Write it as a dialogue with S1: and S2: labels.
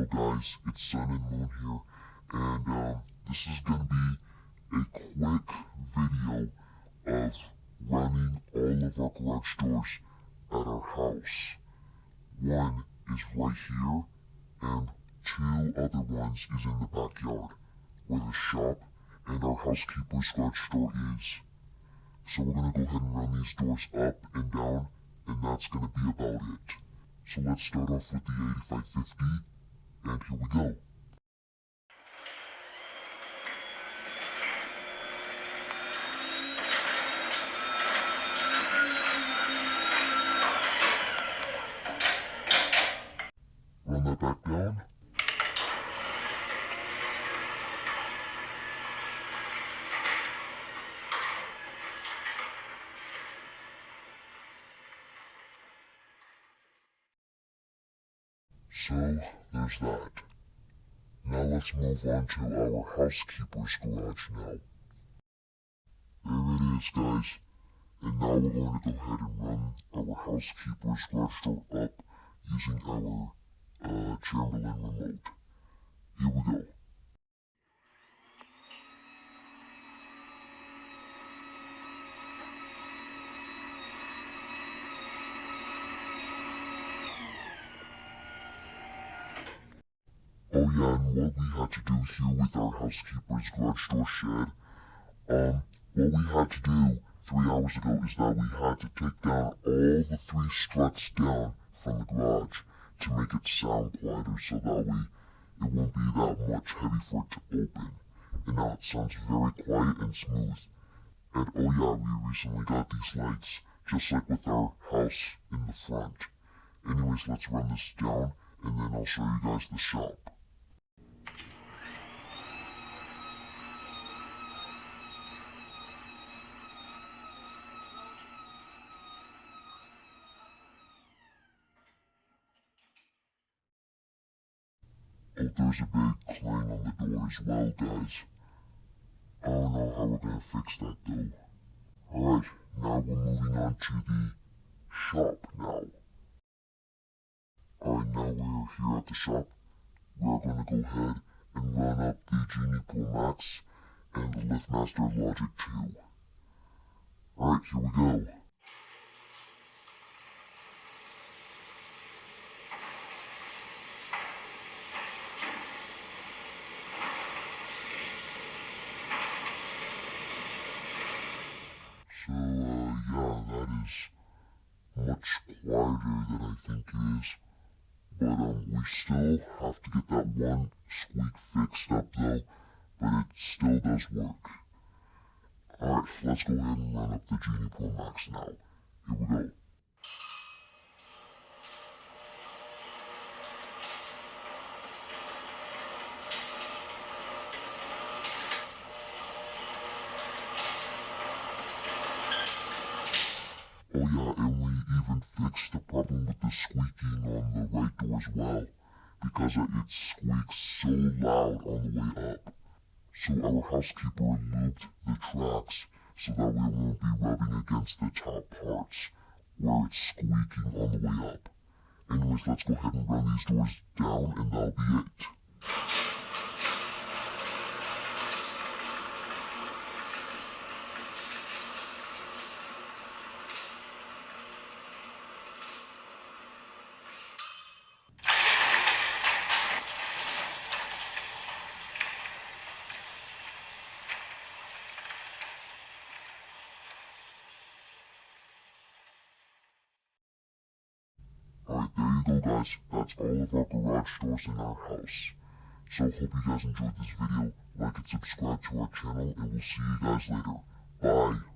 S1: go guys, it's Sun and Moon here, and this is going to be a quick video of running all of our garage doors at our house. One is right here, and two other ones is in the backyard, where the shop and our housekeeper's garage door is. So we're going to go ahead and run these doors up and down, and that's going to be about it. So let's start off with the 8550, and here we go. Run that back down. So, there's that. Now let's move on to our housekeeper's garage now. There it is, guys. And now we're going to go ahead and run our housekeeper's garage door up using our Chamberlain remote. Here we go. Oh yeah, and what we had to do here with our housekeeper's garage door shed, what we had to do 3 hours ago is that we had to take down all the 3 struts down from the garage to make it sound quieter, so that way it won't be that much heavy for it to open. And now it sounds very quiet and smooth. And oh yeah, we recently got these lights, just like with our house in the front. Anyways, let's run this down, and then I'll show you guys the shop. Oh, there's a big clang on the door as well, guys. I don't know how we're gonna fix that though. Alright, now we're moving on to the shop now. Alright, now we're here at the shop. We are gonna go ahead and run up the Genie Pro Max and the LiftMaster Logic 2. Alright, here we go. So, yeah, that is much quieter than I think it is. But, we still have to get that one squeak fixed up though, but it still does work. Alright, let's go ahead and run up the Genie Pro Max now. Here we go. Oh yeah, and we even fixed the problem with the squeaking on the right door as well, because it squeaks so loud on the way up. So our housekeeper looped the tracks so that we won't be rubbing against the top parts where it's squeaking on the way up. Anyways, let's go ahead and run these doors down, and that'll be it. Alright, there you go guys, that's all of our garage doors in our house. So hope you guys enjoyed this video, like and subscribe to our channel, and we'll see you guys later. Bye!